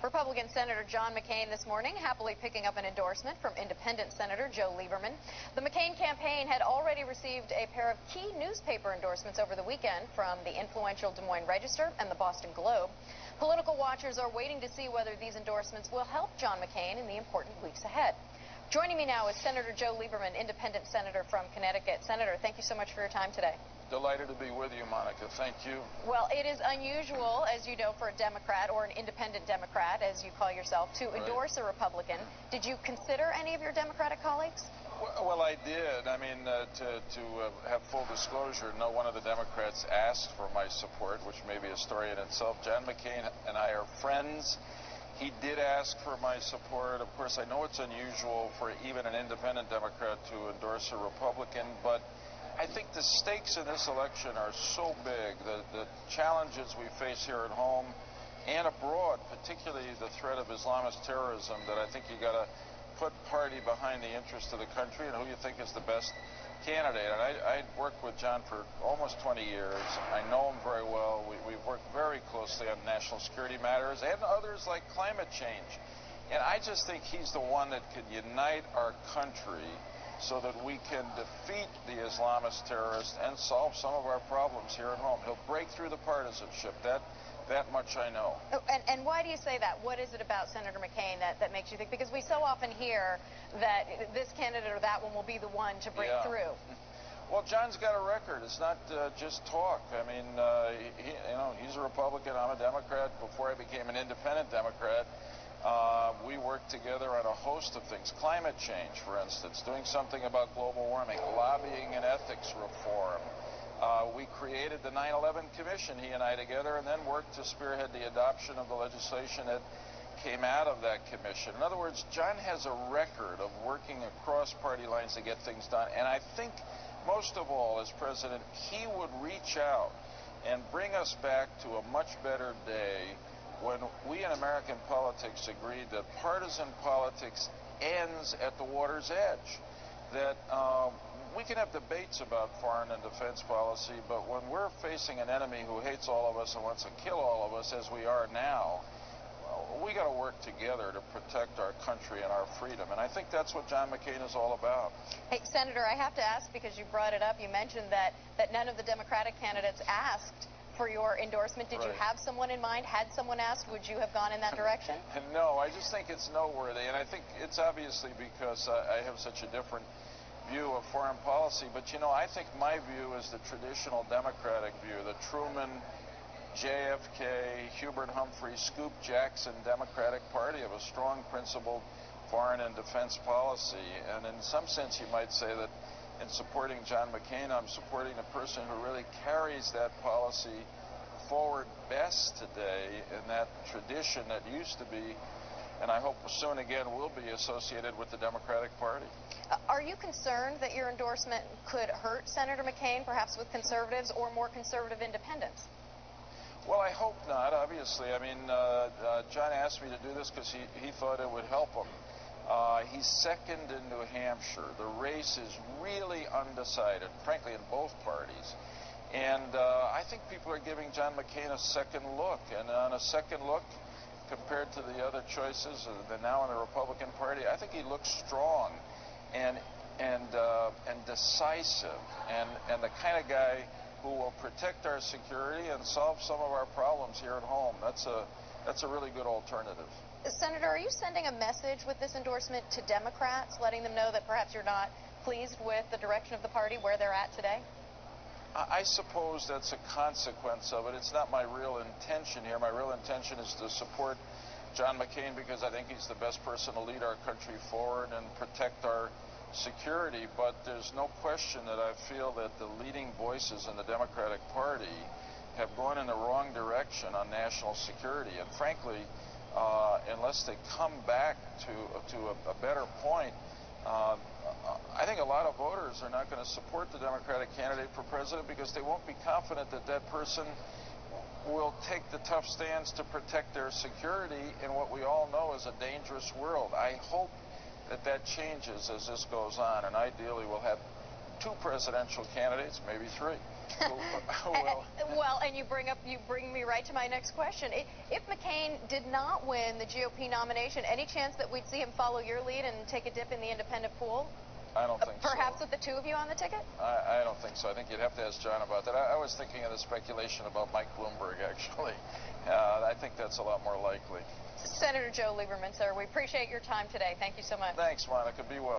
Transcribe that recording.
Republican Senator John McCain this morning happily picking up an endorsement from independent Senator Joe Lieberman. The McCain campaign had already received a pair of key newspaper endorsements over the weekend from the influential Des Moines Register and the Boston Globe. Political watchers are waiting to see whether these endorsements will help John McCain in the important weeks ahead. Joining me now is Senator Joe Lieberman, independent senator from Connecticut. Senator, thank you so much for your time today. Delighted to be with you, Monica. Thank you. Well, it is unusual, as you know, for a Democrat or an independent Democrat, as you call yourself, to endorse a Republican. Did you consider any of your Democratic colleagues? Well, I did. I mean, to have full disclosure, no one of the Democrats asked for my support, which may be a story in itself. John McCain and I are friends. He did ask for my support. Of course, I know it's unusual for even an independent Democrat to endorse a Republican, but I think the stakes in this election are so big, the challenges we face here at home and abroad, particularly the threat of Islamist terrorism, that I think you got to put party behind the interest of the country and who you think is the best candidate. And I worked with John for almost 20 years. I know him very well. We've worked very closely on national security matters and others like climate change. And I just think he's the one that can unite our country so that we can defeat the Islamist terrorists and solve some of our problems here at home. He'll break through the partisanship. That much I know. Oh, and why do you say that? What is it about Senator McCain that makes you think? Because we so often hear that this candidate or that one will be the one to break through. Well, John's got a record. It's not just talk. I mean, he's a Republican. I'm a Democrat. Before I became an independent Democrat, we worked together on a host of things. Climate change, for instance, doing something about global warming, lobbying and ethics reform. We created the 9/11 Commission, he and I together, and then worked to spearhead the adoption of the legislation that came out of that commission. In other words, John has a record of working across party lines to get things done. And I think most of all, as president, he would reach out and bring us back to a much better day when we in American politics agreed that partisan politics ends at the water's edge. That we can have debates about foreign and defense policy, but when we're facing an enemy who hates all of us and wants to kill all of us, as we are now, we got to work together to protect our country and our freedom. And I think that's what John McCain is all about. Hey, Senator, I have to ask, because you brought it up, you mentioned that none of the Democratic candidates asked for your endorsement. Did you have someone in mind? Had someone asked, would you have gone in that direction? No, I just think it's noteworthy. And I think it's obviously because I have such a different view of foreign policy, but you know, I think my view is the traditional Democratic view, the Truman, JFK, Hubert Humphrey, Scoop Jackson Democratic Party of a strong principled foreign and defense policy. And in some sense you might say that in supporting John McCain, I'm supporting the person who really carries that policy forward best today in that tradition that used to be, and I hope soon again will be, associated with the Democratic Party. Are you concerned that your endorsement could hurt Senator McCain, perhaps with conservatives or more conservative independents? Well, I hope not, obviously. I mean, John asked me to do this because he thought it would help him. He's second in New Hampshire. The race is really undecided, frankly, in both parties. And I think people are giving John McCain a second look. And on a second look, compared to the other choices that now in the Republican Party, I think he looks strong and decisive and the kind of guy who will protect our security and solve some of our problems here at home. That's a really good alternative. Senator, are you sending a message with this endorsement to Democrats, letting them know that perhaps you're not pleased with the direction of the party, where they're at today? I suppose that's a consequence of it. It's not my real intention here. My real intention is to support John McCain because I think he's the best person to lead our country forward and protect our security. But there's no question that I feel that the leading voices in the Democratic Party have gone in the wrong direction on national security. And frankly, unless they come back to a better point, I think a lot of voters are not going to support the Democratic candidate for president because they won't be confident that that person will take the tough stands to protect their security in what we all know is a dangerous world. I hope that changes as this goes on, and ideally we'll have two presidential candidates, maybe three. Well, and you bring me right to my next question. If McCain did not win the GOP nomination, any chance that we'd see him follow your lead and take a dip in the independent pool? I don't think so. Perhaps with the two of you on the ticket? I don't think so. I think you'd have to ask John about that. I was thinking of the speculation about Mike Bloomberg, actually. I think that's a lot more likely. Senator Joe Lieberman, sir, we appreciate your time today. Thank you so much. Thanks, Monica. Be well.